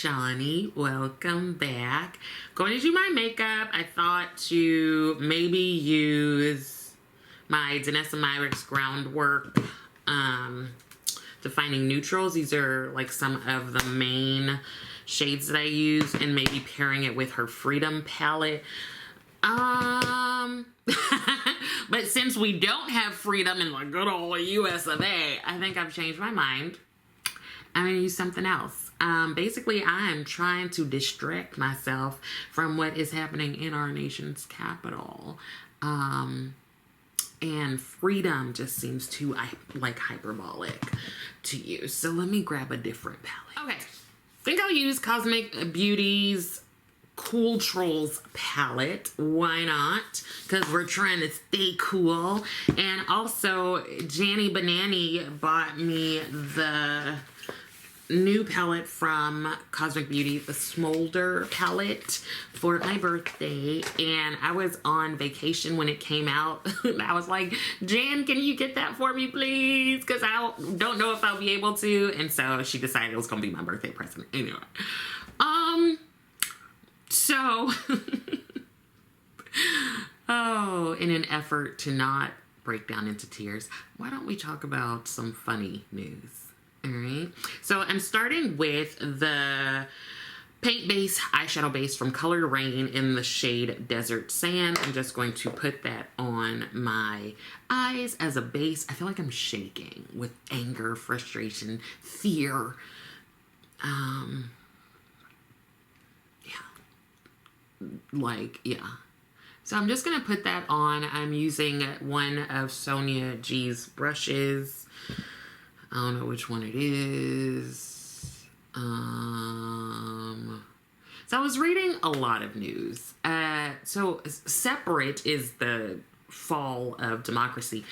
Shawnee. Welcome back. Going to do my makeup. I thought to maybe use my Danessa Myricks Groundwork Defining Neutrals. These are like some of the main shades that I use, and maybe pairing it with her Freedom palette. But since we don't have Freedom in the good old US of A, I think I've changed my mind. I'm gonna use something else. Basically, I am trying to distract myself from what is happening in our nation's capital. And Freedom just seems too like hyperbolic to use. So let me grab a different palette. Okay, I think I'll use Cosmic Beauty's Cooltrals palette. Why not? Because we're trying to stay cool. And also, Janny Banani bought me the new palette from Cosmic Beauty, the Smolder palette, for my birthday. And I was on vacation when it came out. I was like, Jan, can you get that for me, please? Because I don't know if I'll be able to. And so she decided it was going to be my birthday present. Anyway. So, in an effort to not break down into tears, why don't we talk about some funny news? All right. So I'm starting with the paint base, eyeshadow base from Color Rain in the shade Desert Sand. I'm just going to put that on my eyes as a base. I feel like I'm shaking with anger, frustration, fear. Yeah. So I'm just going to put that on. I'm using one of Sonia G's brushes. I don't know which one it is. So I was reading a lot of news. So Separate is the fall of democracy.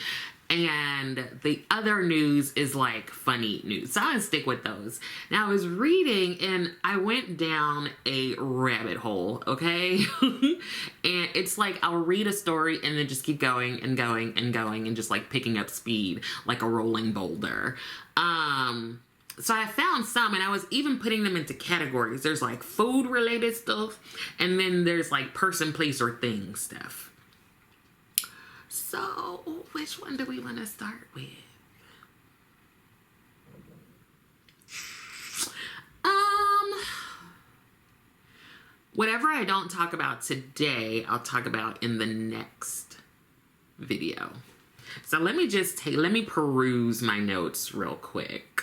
And the other news is like funny news. So I'm gonna stick with those. Now I was reading and I went down a rabbit hole, okay? And it's like I'll read a story and then just keep going and going and going and just like picking up speed like a rolling boulder. So I found some, and I was even putting them into categories. There's like food related stuff, and then there's like person, place, or thing stuff. So, which one do we want to start with? Whatever I don't talk about today, I'll talk about in the next video. So let me peruse my notes real quick.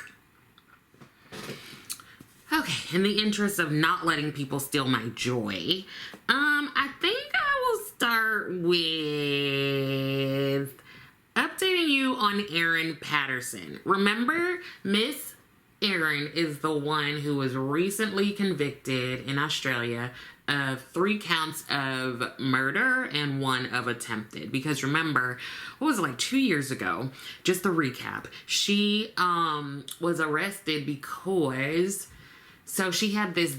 Okay, in the interest of not letting people steal my joy, I think I will start with updating you on Erin Patterson. Remember, Miss Erin is the one who was recently convicted in Australia of 3 counts of murder and 1 of attempted. Because remember, what was it, like 2 years ago? Just to recap, she was arrested because... So she had this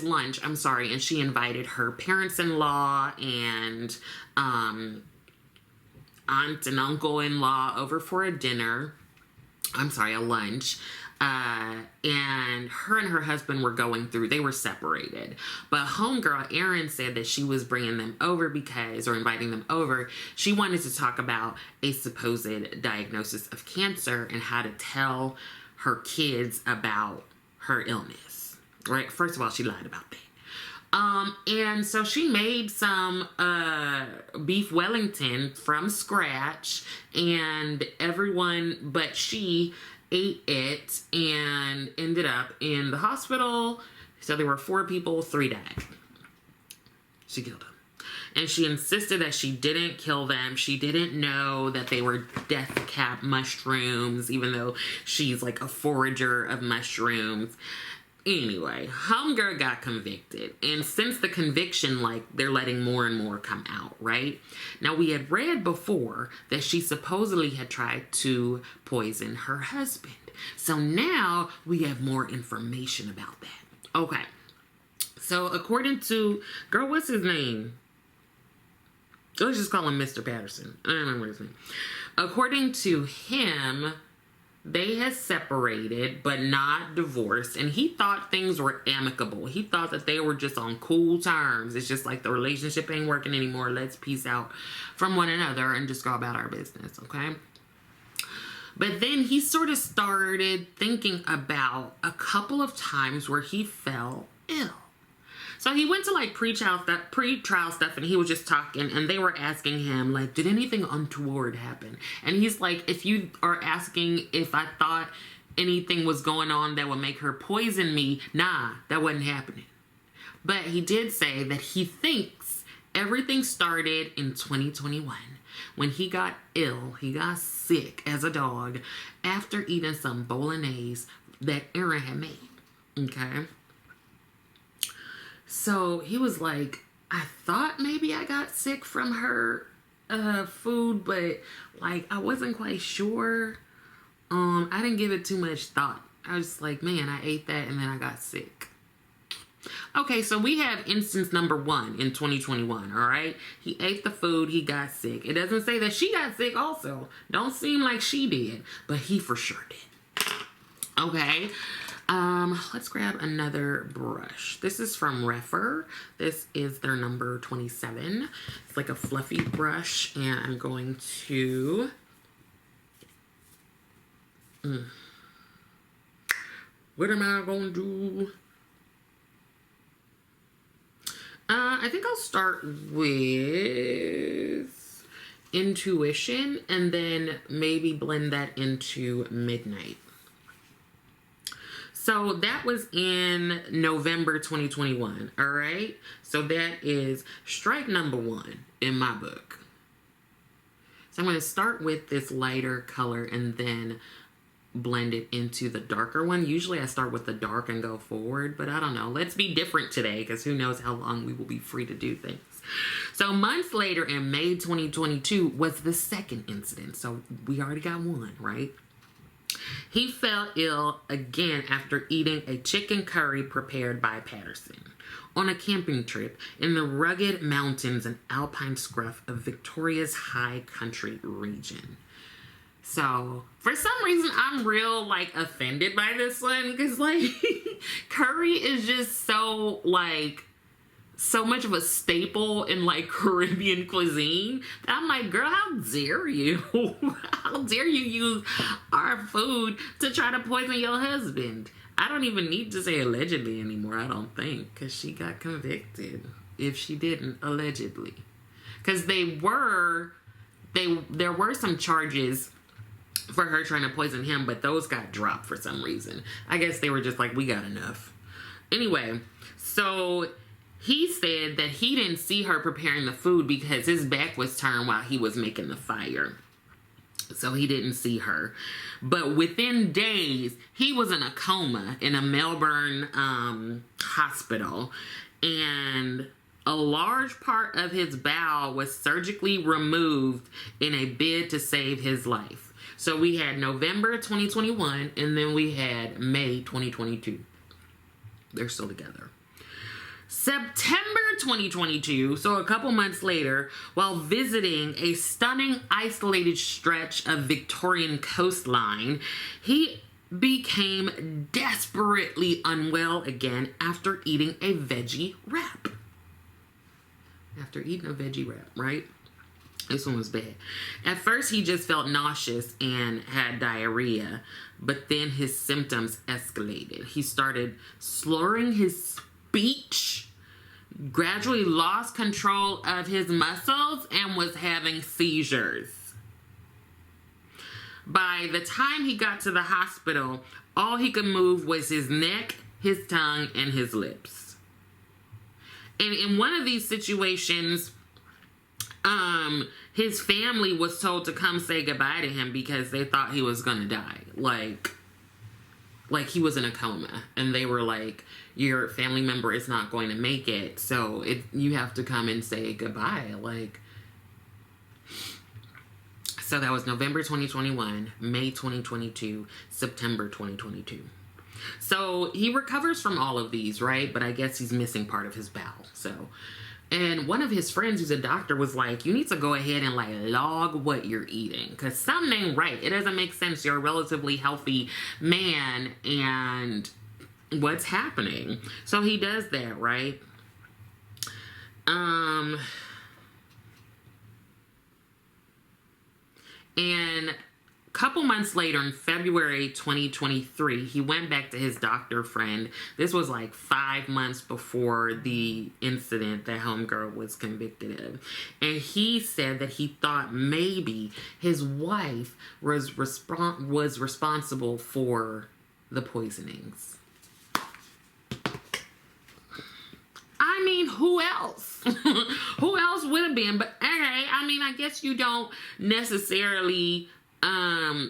lunch, and she invited her parents-in-law and aunt and uncle-in-law over for a lunch. And her husband were going through, they were separated. But homegirl, Erin, said that she was bringing them over or inviting them over. She wanted to talk about a supposed diagnosis of cancer and how to tell her kids about her illness. Right? First of all, she lied about that. And so she made some beef Wellington from scratch, and everyone but she ate it and ended up in the hospital. So there were 4 people, 3 died. She killed them. And she insisted that she didn't kill them. She didn't know that they were death cap mushrooms, even though she's like a forager of mushrooms. Anyway, homegirl got convicted, and since the conviction, like, they're letting more and more come out, right? Now, we had read before that she supposedly had tried to poison her husband. So now we have more information about that. Okay. So according to, girl, what's his name? Let's just call him Mr. Patterson. I don't remember his name. According to him, they had separated, but not divorced, and he thought things were amicable. He thought that they were just on cool terms. It's just like the relationship ain't working anymore. Let's peace out from one another and just go about our business, okay? But then he sort of started thinking about a couple of times where he fell ill. So he went to like pre-trial stuff, and he was just talking, and they were asking him like, did anything untoward happen? And he's like, if you are asking if I thought anything was going on that would make her poison me, nah, that wasn't happening. But he did say that he thinks everything started in 2021 when he got ill. He got sick as a dog after eating some bolognese that Aaron had made. Okay. So he was like, I thought maybe I got sick from her food, but like I wasn't quite sure. I didn't give it too much thought. I was like, man, I ate that and then I got sick. Okay, so we have instance number 1 in 2021, all right? He ate the food, he got sick. It doesn't say that she got sick also. Don't seem like she did, but he for sure did. Okay. Let's grab another brush. This is from Refer. This is their number 27. It's like a fluffy brush, and I'm going to... What am I going to do? I think I'll start with Intuition, and then maybe blend that into Midnight. So that was in November 2021, all right? So that is strike number 1 in my book. So I'm going to start with this lighter color and then blend it into the darker one. Usually I start with the dark and go forward, but I don't know. Let's be different today, because who knows how long we will be free to do things. So months later in May 2022 was the second incident. So we already got one, right? He fell ill again after eating a chicken curry prepared by Patterson on a camping trip in the rugged mountains and alpine scruff of Victoria's high country region. So, for some reason, I'm real, like, offended by this one, because, like, curry is just so, like, so much of a staple in, like, Caribbean cuisine that I'm like, girl, how dare you? How dare you use our food to try to poison your husband? I don't even need to say allegedly anymore, I don't think, because she got convicted if she didn't, allegedly. Because there were some charges for her trying to poison him, but those got dropped for some reason. I guess they were just like, we got enough. Anyway, so he said that he didn't see her preparing the food because his back was turned while he was making the fire. So he didn't see her. But within days, he was in a coma in a Melbourne hospital. And a large part of his bowel was surgically removed in a bid to save his life. So we had November 2021, and then we had May 2022. They're still together. September 2022, so a couple months later, while visiting a stunning isolated stretch of Victorian coastline, he became desperately unwell again after eating a veggie wrap. After eating a veggie wrap, right? This one was bad. At first, he just felt nauseous and had diarrhea, but then his symptoms escalated. He started slurring his speech, gradually lost control of his muscles, and was having seizures. By the time he got to the hospital, all he could move was his neck, his tongue, and his lips. And in one of these situations, his family was told to come say goodbye to him because they thought he was gonna die. Like he was in a coma, and they were like, your family member is not going to make it, so you have to come and say goodbye. Like, so that was November 2021, May 2022, September 2022. So he recovers from all of these, right? But I guess he's missing part of his bowel. So And one of his friends who's a doctor was like, you need to go ahead and like log what you're eating, because something ain't right. It doesn't make sense. You're a relatively healthy man, and what's happening? So he does that, right? And a couple months later, in February 2023, he went back to his doctor friend. This was like 5 months before the incident that homegirl was convicted of. And he said that he thought maybe his wife was responsible for the poisonings. I mean, who else? Who else would have been? But okay, I mean, I guess you don't necessarily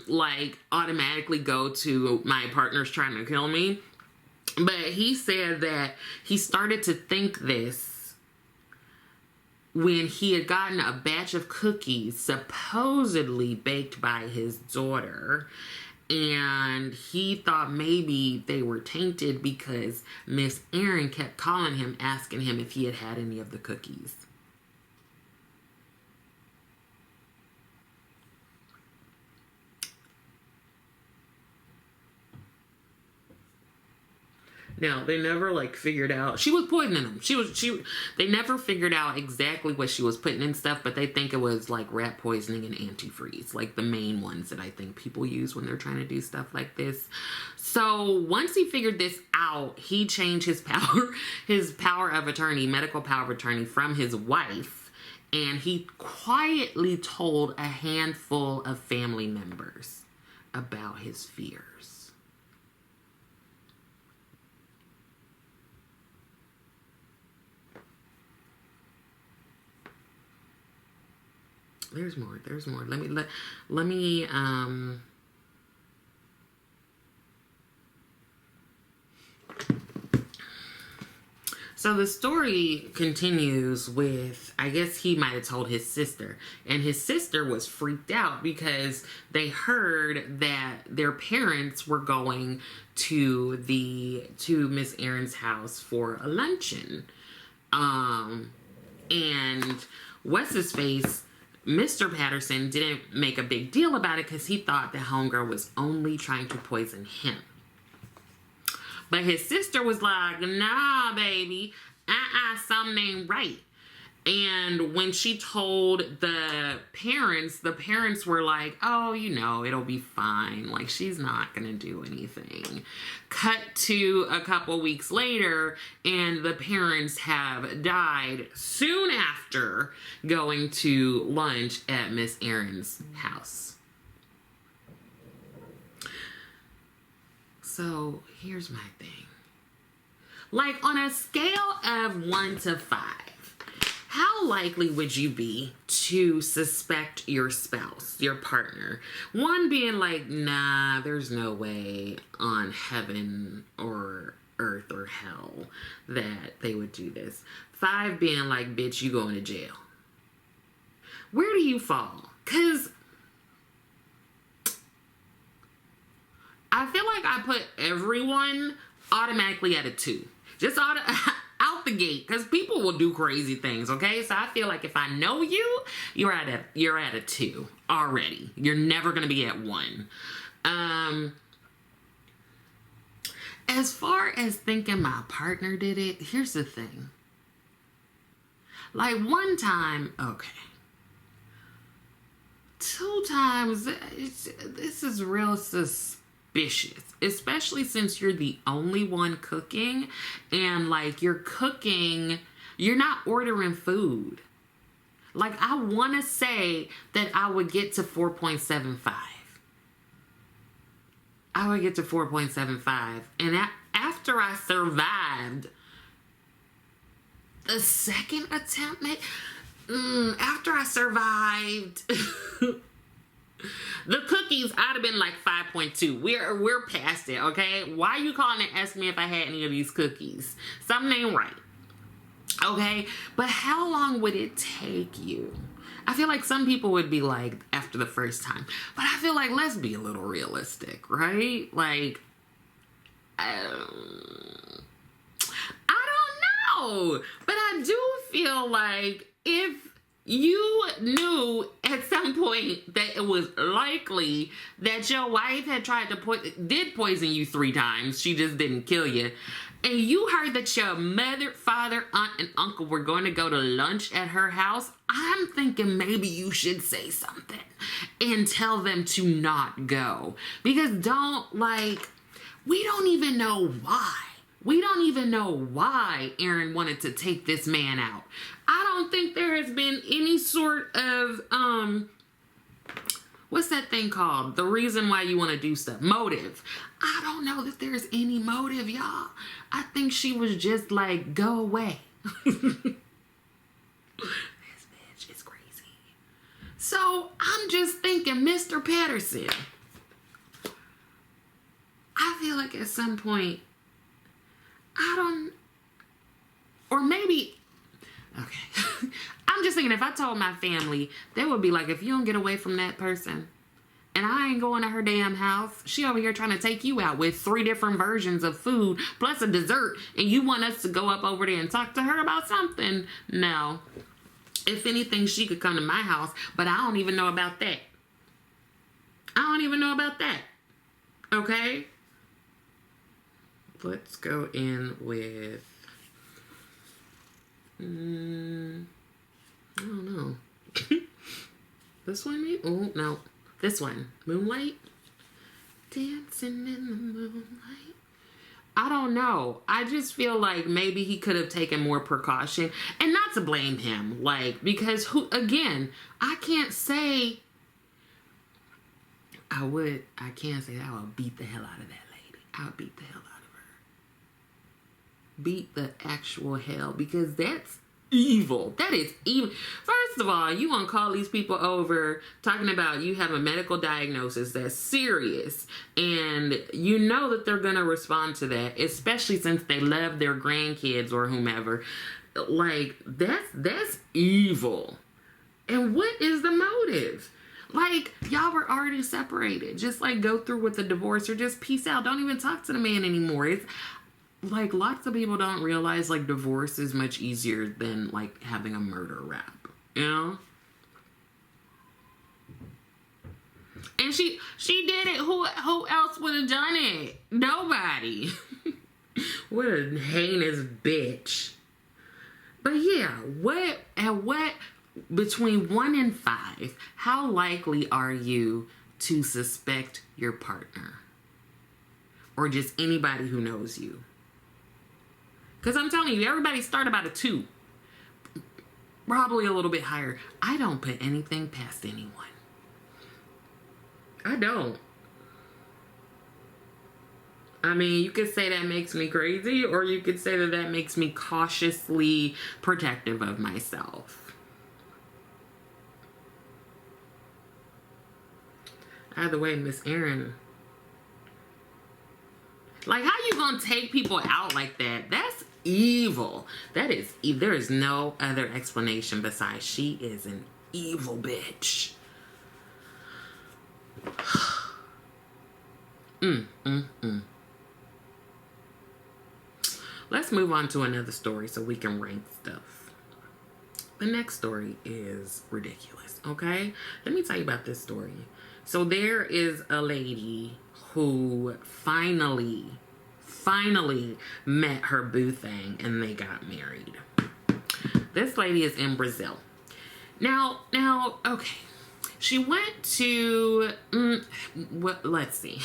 like automatically go to my partner's trying to kill me. But he said that he started to think this when he had gotten a batch of cookies supposedly baked by his daughter. And he thought maybe they were tainted because Miss Erin kept calling him, asking him if he had had any of the cookies. Now, they never like figured out, she was poisoning them. They never figured out exactly what she was putting in stuff, but they think it was like rat poisoning and antifreeze, like the main ones that I think people use when they're trying to do stuff like this. So once he figured this out, he changed his power of attorney, medical power of attorney, from his wife, and he quietly told a handful of family members about his fears. There's more. Let me so the story continues with, I guess he might have told his sister, and his sister was freaked out because they heard that their parents were going to Miss Erin's house for a luncheon. And what's his face? Mr. Patterson didn't make a big deal about it because he thought that homegirl was only trying to poison him. But his sister was like, nah, baby, something ain't right. And when she told the parents were like, oh, you know, it'll be fine. Like, she's not going to do anything. Cut to a couple weeks later, and the parents have died soon after going to lunch at Miss Erin's house. So, here's my thing. Like, on a scale of 1 to 5, how likely would you be to suspect your spouse, your partner? 1 being like, nah, there's no way on heaven or earth or hell that they would do this. 5 being like, bitch, you going to jail. Where do you fall? Because I feel like I put everyone automatically at a 2. Just out the gate, because people will do crazy things, okay? So I feel like if I know you, you're at a 2 already. You're never going to be at 1. As far as thinking my partner did it, here's the thing. Like, 1 time, okay. 2 times, this is real suspicious. Especially since you're the only one cooking, and like you're cooking, you're not ordering food. Like, I want to say that I would get to 4.75. I would get to 4.75. And after I survived the second attempt, after I survived the cookies, I'd have been like 5.2. We're past it, okay? Why are you calling and asking me if I had any of these cookies? Something ain't right. Okay? But how long would it take you? I feel like some people would be like, after the first time. But I feel like, let's be a little realistic, right? Like, I don't No, but I do feel like if you knew at some point that it was likely that your wife had tried to did poison you 3 times, she just didn't kill you, and you heard that your mother, father, aunt, and uncle were going to go to lunch at her house, I'm thinking maybe you should say something and tell them to not go. Because we don't even know why. We don't even know why Aaron wanted to take this man out. I don't think there has been any sort of, what's that thing called? The reason why you want to do stuff. Motive. I don't know that there's any motive, y'all. I think she was just like, go away. This bitch is crazy. So I'm just thinking, Mr. Patterson, I feel like at some point, or maybe, okay. I'm just thinking if I told my family, they would be like, if you don't get away from that person, and I ain't going to her damn house, she over here trying to take you out with 3 different versions of food, plus a dessert, and you want us to go up over there and talk to her about something? No. If anything, she could come to my house, but I don't even know about that. I don't even know about that. Okay? Let's go in with, I don't know. This one, maybe? Oh, no. This one. Moonlight? Dancing in the moonlight. I don't know. I just feel like maybe he could have taken more precaution. And not to blame him. Because again, I can't say, I can't say that I would beat the hell out of that lady. I would beat the hell out of her. Beat the actual hell, because that's evil. That is evil. First of all, you want to call these people over talking about you have a medical diagnosis that's serious, and you know that they're going to respond to that, especially since they love their grandkids or whomever. That's evil. And what is the motive? Y'all were already separated. Just go through with the divorce or just peace out. Don't even talk to the man anymore. It's lots of people don't realize, divorce is much easier than, having a murder rap, you know? And she did it. Who else would have done it? Nobody. What a heinous bitch. But yeah, between 1 and 5, how likely are you to suspect your partner? Or just anybody who knows you? Because I'm telling you, everybody start about a 2. Probably a little bit higher. I don't put anything past anyone. I don't. I mean, you could say that makes me crazy, or you could say that makes me cautiously protective of myself. Either way, Miss Erin. How you gonna take people out like that? That's evil. That is, there is no other explanation besides she is an evil bitch. Let's move on to another story so we can rank stuff. The next story is ridiculous, okay? Let me tell you about this story. So there is a lady who finally met her boo thing and they got married. This lady is in Brazil. Now, okay. She went to, let's see.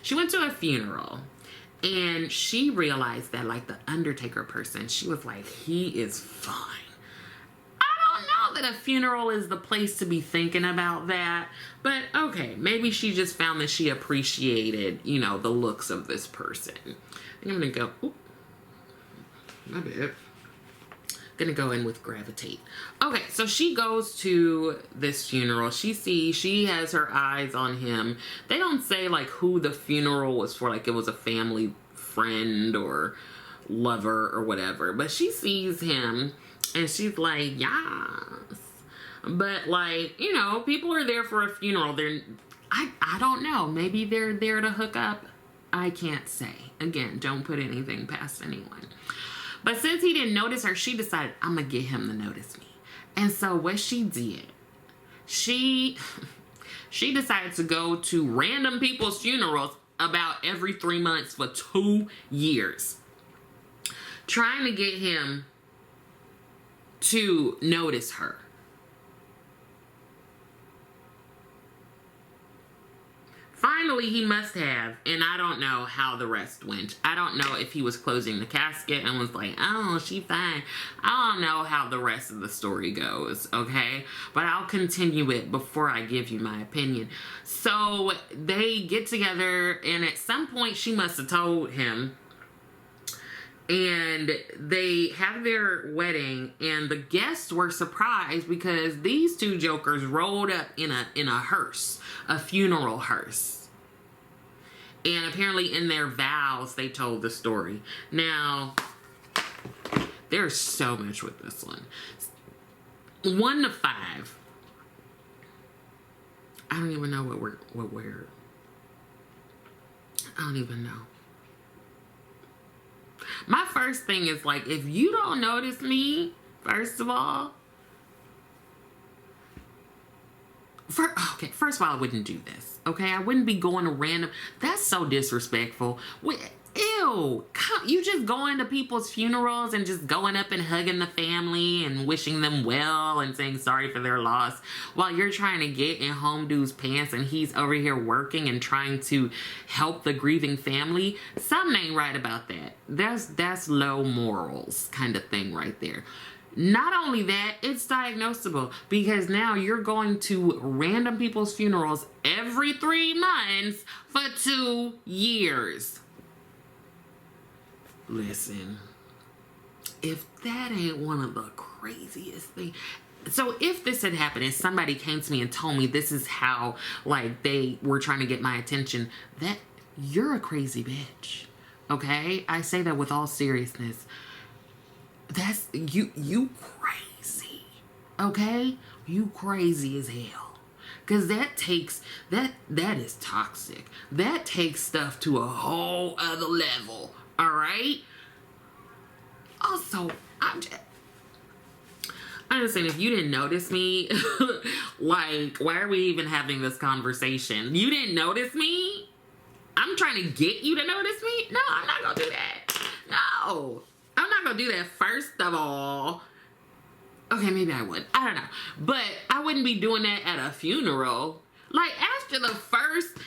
She went to a funeral and she realized that the undertaker person, she was like, he is fine. That a funeral is the place to be thinking about that, but okay, maybe she just found that she appreciated, the looks of this person. I'm gonna go, my bad. Gonna go in with gravitate. Okay, so she goes to this funeral. She has her eyes on him. They don't say who the funeral was for, it was a family friend or lover or whatever, but she sees him. And she's like, yes. But people are there for a funeral. I don't know. Maybe they're there to hook up. I can't say. Again, don't put anything past anyone. But since he didn't notice her, she decided, I'm going to get him to notice me. And so what she did, she decided to go to random people's funerals about every 3 months for 2 years, trying to get him to notice her. Finally, he must have, and I don't know how the rest went. I don't know if he was closing the casket and was like, oh, she fine. I don't know how the rest of the story goes, okay? But I'll continue it before I give you my opinion. So they get together, and at some point, she must have told him, and they have their wedding, and the guests were surprised because these two jokers rolled up in a hearse, a funeral hearse. And apparently in their vows, they told the story. Now, there's so much with this one. 1 to 5. I don't even know what we're I don't even know. My first thing is, like, if you don't notice me, first of all, first of all, I wouldn't do this, okay? I wouldn't be going to random, that's so disrespectful. Ew, you just going to people's funerals and just going up and hugging the family and wishing them well and saying sorry for their loss while you're trying to get in home dude's pants and he's over here working and trying to help the grieving family. Something ain't right about that. That's low morals kind of thing right there. Not only that, it's diagnosable because now you're going to random people's funerals every 3 months for 2 years. Listen, if that ain't one of the craziest things. So if this had happened and somebody came to me and told me this is how, like, they were trying to get my attention, that you're a crazy bitch. Okay? I say that with all seriousness. That's, you crazy. Okay? You crazy as hell. Because that takes, that is toxic. That takes stuff to a whole other level. All right. Also, I'm just saying, if you didn't notice me, like, why are we even having this conversation? You didn't notice me? I'm trying to get you to notice me? No, I'm not gonna do that. No, I'm not gonna do that. First of all, okay, maybe I would. I don't know, but I wouldn't be doing that at a funeral. Like, after the first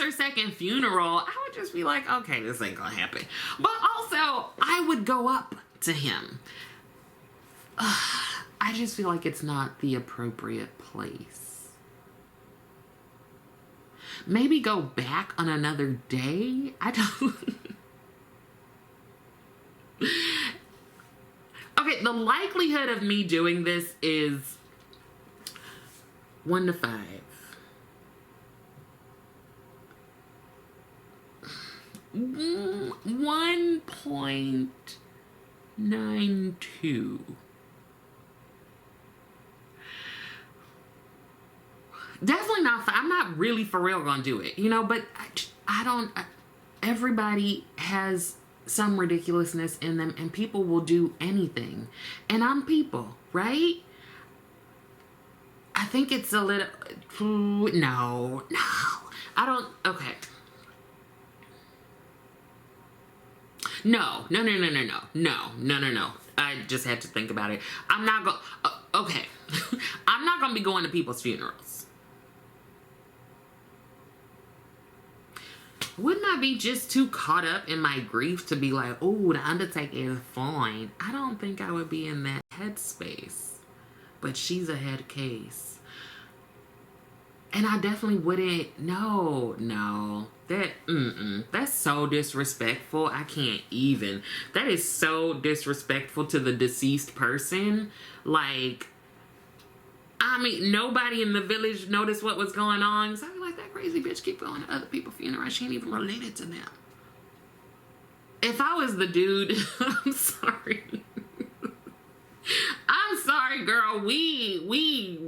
or second funeral, I would just be like, okay, this ain't gonna happen. But also, I would go up to him. I just feel like it's not the appropriate place. Maybe go back on another day? I don't... Okay, the likelihood of me doing this is 1 to 5. 1.92. Definitely not. I'm not really for real gonna do it, you know. But I don't. Everybody has some ridiculousness in them, and people will do anything. And I'm people, right? I think it's a little. No. I don't. Okay. No. I just had to think about it. I'm not going. Okay. I'm not going to be going to people's funerals. Wouldn't I be just too caught up in my grief to be like, oh, the Undertaker is fine? I don't think I would be in that headspace. But she's a head case. And I definitely wouldn't. No. That's so disrespectful. I can't even. That is so disrespectful to the deceased person. Like, I mean, nobody in the village noticed what was going on. So I'd be like, that crazy bitch keep going to other people's funerals. She ain't even related to them. If I was the dude, I'm sorry. I'm sorry, girl. We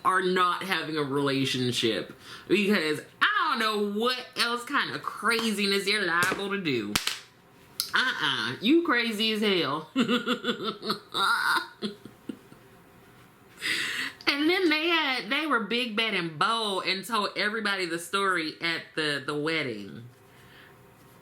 are not having a relationship because I I don't know what else kind of craziness you're liable to do. You crazy as hell. And then they were big, bad, and bold and told everybody the story at the wedding.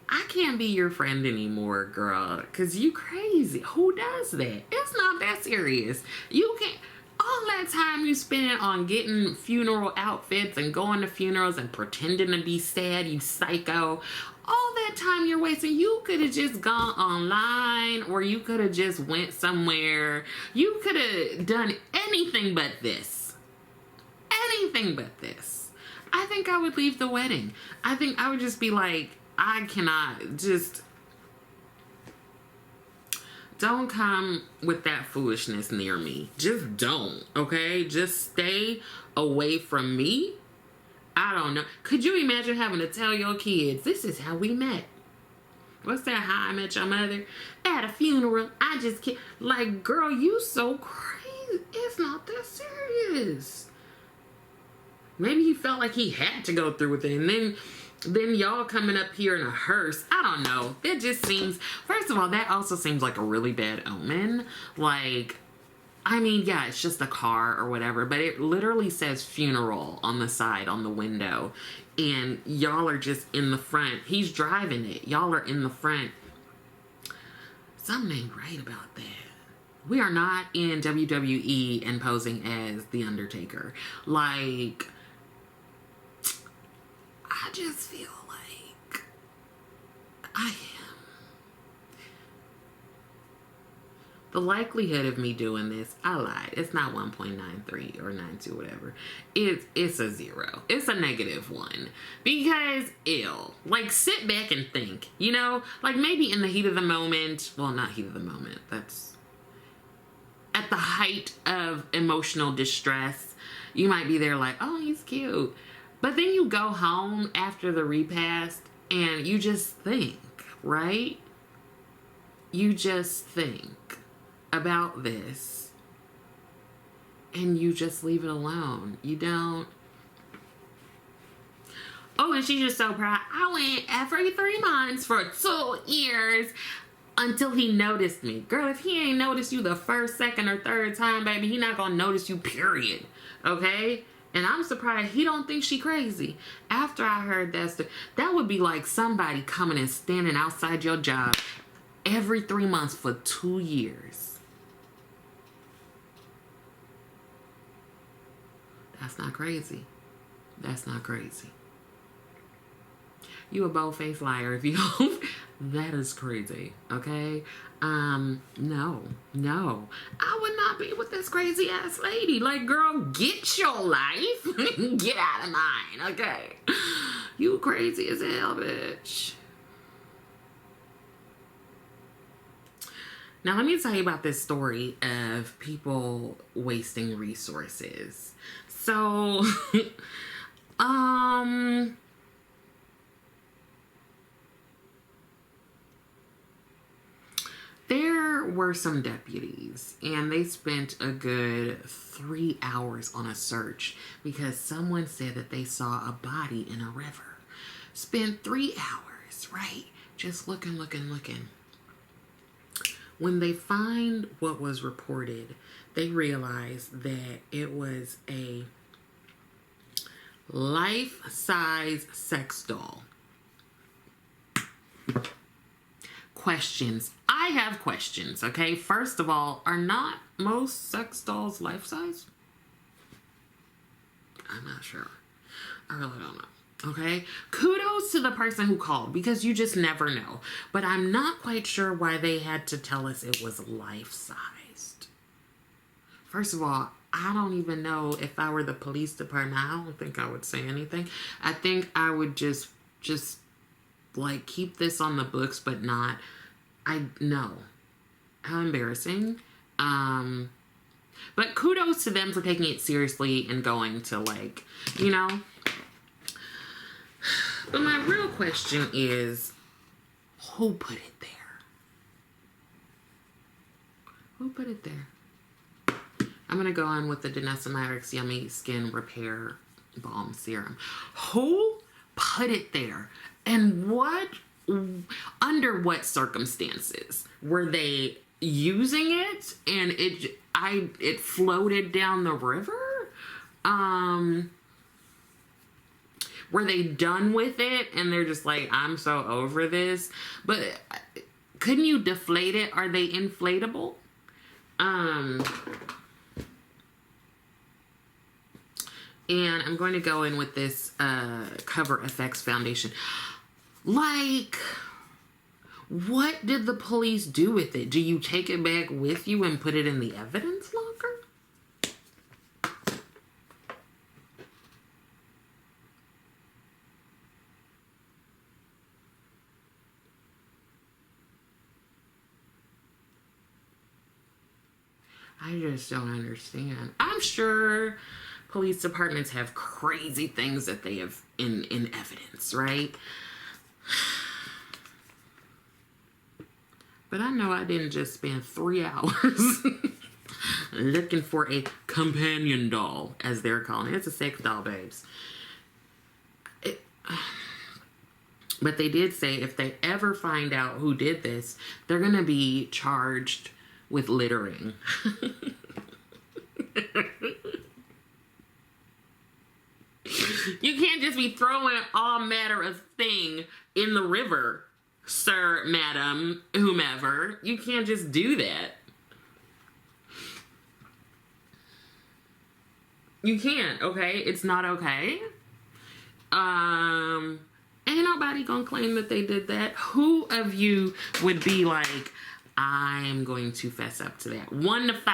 I can't be your friend anymore, girl, because you crazy. Who does that? It's not that serious. You can't. All that time you spend on getting funeral outfits and going to funerals and pretending to be sad, you psycho. All that time you're wasting, you could have just gone online, or you could have just went somewhere. You could have done anything but this. Anything but this. I think I would leave the wedding. I think I would just be like, I cannot, just don't come with that foolishness near me. Just don't, okay? Just stay away from me. I don't know. Could you imagine having to tell your kids, this is how we met? What's that, How I Met Your Mother? At a funeral, I just can't. Like, girl, you so crazy. It's not that serious. Maybe he felt like he had to go through with it. And then y'all coming up here in a hearse. I don't know. It just seems, first of all, that also seems like a really bad omen. Like, I mean, yeah, it's just a car or whatever, but it literally says funeral on the side, on the window. And y'all are just in the front. He's driving it. Y'all are in the front. Something ain't right about that. We are not in WWE and posing as The Undertaker. Like, I just feel like I am. The likelihood of me doing this, I lied. It's not 1.93 or 92, whatever. It's a 0. It's a -1. Because, ew. Like, sit back and think, you know? Like, maybe in the heat of the moment. Well, not heat of the moment. That's at the height of emotional distress. You might be there like, oh, he's cute. But then you go home after the repast and you just think, right? You just think about this and you just leave it alone. You don't. Oh, and she's just so proud. I went every 3 months for 2 years until he noticed me. Girl, if he ain't noticed you the first, second, or third time, baby, he not gonna notice you, period. Okay? And I'm surprised he don't think she crazy. After I heard that would be like somebody coming and standing outside your job every 3 months for 2 years. That's not crazy. That's not crazy. You a bold-faced liar if you don't. That is crazy, okay? No. I would not be with this crazy-ass lady. Like, girl, get your life. Get out of mine, okay? You crazy as hell, bitch. Now, let me tell you about this story of people wasting resources. So, there were some deputies, and they spent a good 3 hours on a search because someone said that they saw a body in a river. Spent 3 hours, right? Just looking. When they find what was reported, they realize that it was a life-size sex doll. Questions. I have questions, okay? First of all, are not most sex dolls life-size? I'm not sure. I really don't know. Okay? Kudos to the person who called, because you just never know. But I'm not quite sure why they had to tell us it was life-sized. First of all, I don't even know if I were the police department. I don't think I would say anything. I think I would just like keep this on the books, but not. No. How embarrassing. But kudos to them for taking it seriously and going to, like, you know. But my real question is, who put it there? Who put it there? I'm going to go on with the Danessa Mavericks Yummy Skin Repair Balm Serum. Who put it there? And under what circumstances were they using it? And it floated down the river? Were they done with it and they're just like, I'm so over this? But couldn't you deflate it? Are they inflatable? And I'm going to go in with this CoverFX foundation. Like, what did the police do with it? Do you take it back with you and put it in the evidence locker? I just don't understand. I'm sure police departments have crazy things that they have in evidence, right? But I know I didn't just spend 3 hours looking for a companion doll, as they're calling it. It's a sex doll, babes. But they did say if they ever find out who did this, they're going to be charged with littering. You can't just be throwing all matter of thing in the river, sir, madam, whomever. You can't just do that. You can't, okay? It's not okay. Ain't nobody gonna claim that they did that. Who of you would be like, I'm going to fess up to that? 1 to 5.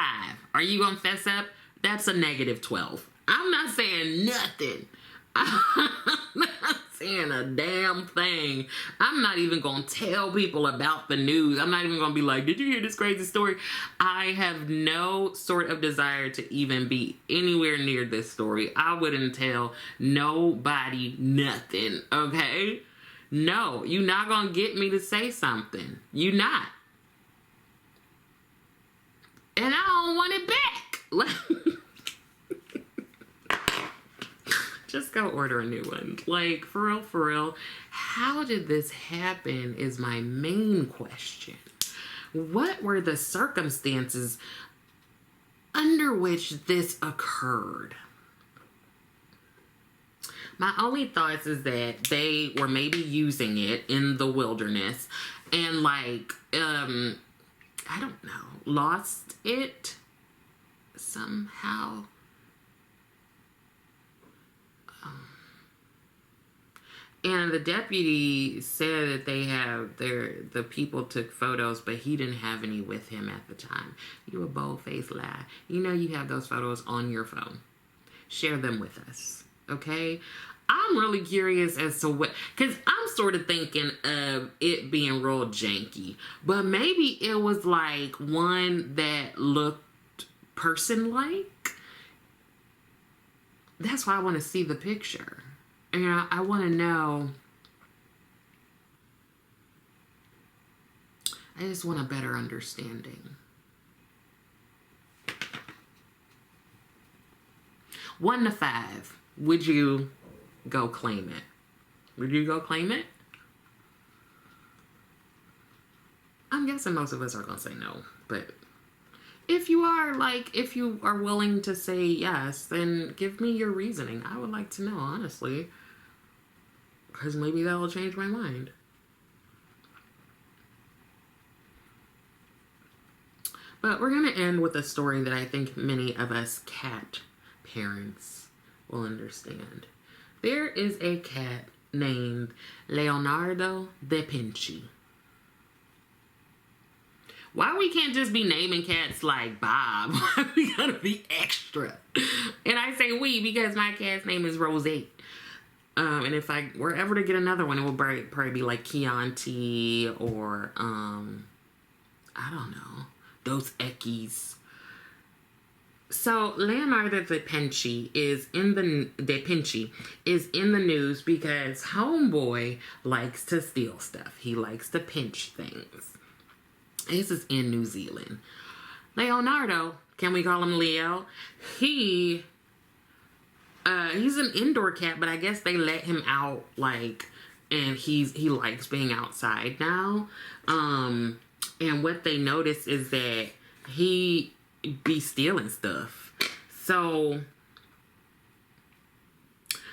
Are you gonna fess up? That's a -12. I'm not saying nothing. I'm not saying a damn thing. I'm not even gonna tell people about the news. I'm not even gonna be like, did you hear this crazy story? I have no sort of desire to even be anywhere near this story. I wouldn't tell nobody nothing, okay? No, you're not gonna get me to say something. You're not. And I don't want it back. Just go order a new one. Like, for real, how did this happen is my main question. What were the circumstances under which this occurred? My only thoughts is that they were maybe using it in the wilderness and like, I don't know, lost it somehow. And the deputy said that they have the people took photos, but he didn't have any with him at the time. You a bold-faced lie. You know you have those photos on your phone. Share them with us, okay? I'm really curious as to what, because I'm sort of thinking of it being real janky, but maybe it was like one that looked person-like. That's why I want to see the picture. And I want to know, I just want a better understanding. 1 to 5, would you go claim it? Would you go claim it? I'm guessing most of us are going to say no, but if you are willing to say yes, then give me your reasoning. I would like to know, honestly. Because maybe that will change my mind. But we're going to end with a story that I think many of us cat parents will understand. There is a cat named Leonardo da Pinchy. Why we can't just be naming cats like Bob? Why we gotta be extra? And I say we because my cat's name is Rosette. And if I were ever to get another one, it would probably be like Chianti or, I don't know, Dos Equis. So Leonardo da Pinchy is in the news because homeboy likes to steal stuff. He likes to pinch things. This is in New Zealand. Leonardo, can we call him Leo? He He's an indoor cat, but I guess they let him out, like, and he likes being outside now. And what they notice is that he be stealing stuff. So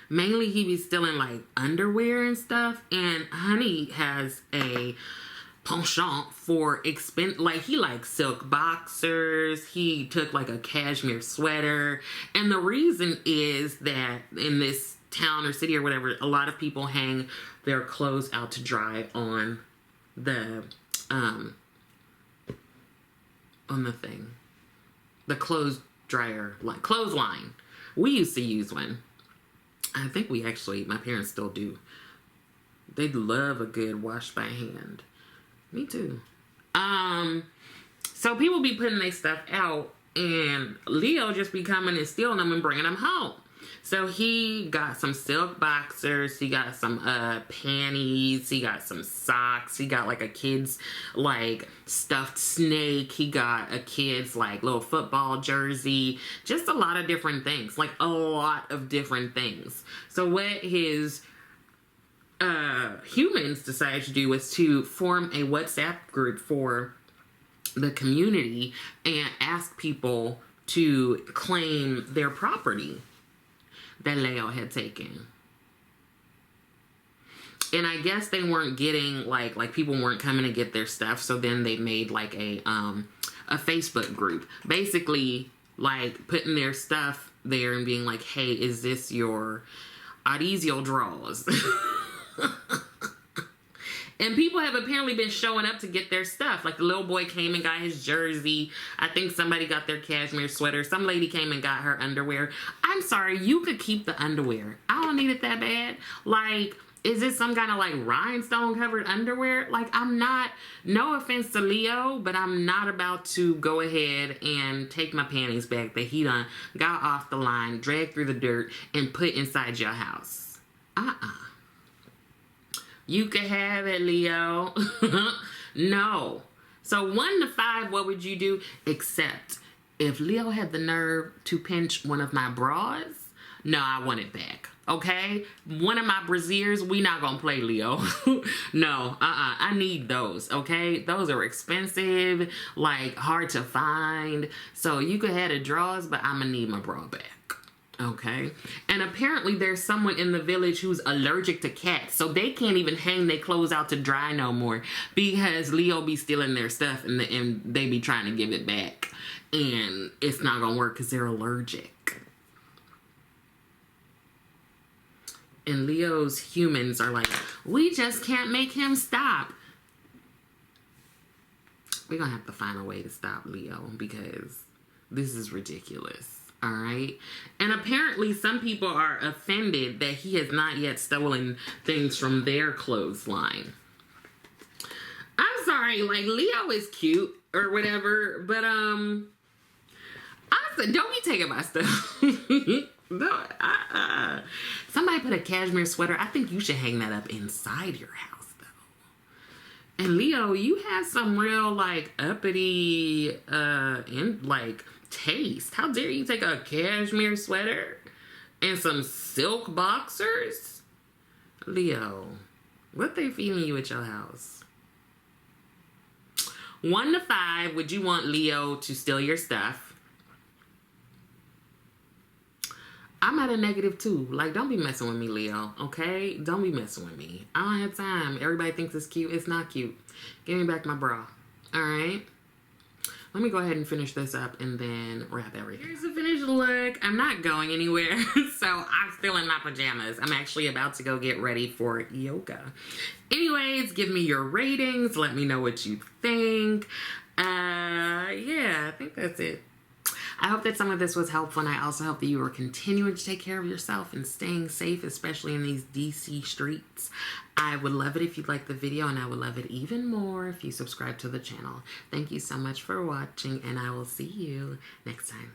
mainly he be stealing like underwear and stuff. And Honey has a penchant for like he likes silk boxers. He took like a cashmere sweater. And the reason is that in this town or city or whatever, a lot of people hang their clothes out to dry on the thing, the clothes dryer, like clothesline. We used to use one. I think we actually, my parents still do. They love a good wash by hand. Me too. So people be putting their stuff out, and Leo just be coming and stealing them and bringing them home. So he got some silk boxers, he got some panties, he got some socks, he got like a kid's like stuffed snake, he got a kid's like little football jersey, just a lot of different things, like a lot of different things. So what his humans decided to do was to form a WhatsApp group for the community and ask people to claim their property that Leo had taken. And I guess they weren't getting like people weren't coming to get their stuff, so then they made like a Facebook group, basically like putting their stuff there and being like, hey, is this your, are these your drawers? And people have apparently been showing up to get their stuff. Like the little boy came and got his jersey. I think somebody got their cashmere sweater. Some lady came and got her underwear. I'm sorry, you could keep the underwear. I don't need it that bad. Like, is this some kind of like rhinestone covered underwear? Like, I'm not, no offense to Leo, but I'm not about to go ahead and take my panties back that he done got off the line, dragged through the dirt, and put inside your house. You could have it, Leo. No. So 1 to 5, what would you do? Except if Leo had the nerve to pinch one of my bras, no, I want it back. Okay? One of my brasiers, we not gonna play, Leo. No, I need those, okay? Those are expensive, like hard to find. So you could have the drawers, but I'm gonna need my bra back. Okay. And apparently there's someone in the village who's allergic to cats. So they can't even hang their clothes out to dry no more because Leo be stealing their stuff and they be trying to give it back. And it's not going to work because they're allergic. And Leo's humans are like, we just can't make him stop. We're going to have to find a way to stop Leo because this is ridiculous. All right. And apparently some people are offended that he has not yet stolen things from their clothesline. I'm sorry, like Leo is cute or whatever, but I said, don't be taking my stuff. No, somebody put a cashmere sweater. I think you should hang that up inside your house though. And Leo, you have some real like uppity taste. How dare you take a cashmere sweater and some silk boxers? Leo, what they feeding you at your house? 1 to 5, would you want Leo to steal your stuff? I'm at a -2. Like, don't be messing with me, Leo, okay? Don't be messing with me. I don't have time. Everybody thinks it's cute. It's not cute. Give me back my bra. All right? Let me go ahead and finish this up and then wrap everything. Here's the finished look. I'm not going anywhere, so I'm still in my pajamas. I'm actually about to go get ready for yoga. Anyways, give me your ratings. Let me know what you think. Yeah, I think that's it. I hope that some of this was helpful, and I also hope that you are continuing to take care of yourself and staying safe, especially in these DC streets. I would love it if you liked the video, and I would love it even more if you subscribe to the channel. Thank you so much for watching, and I will see you next time.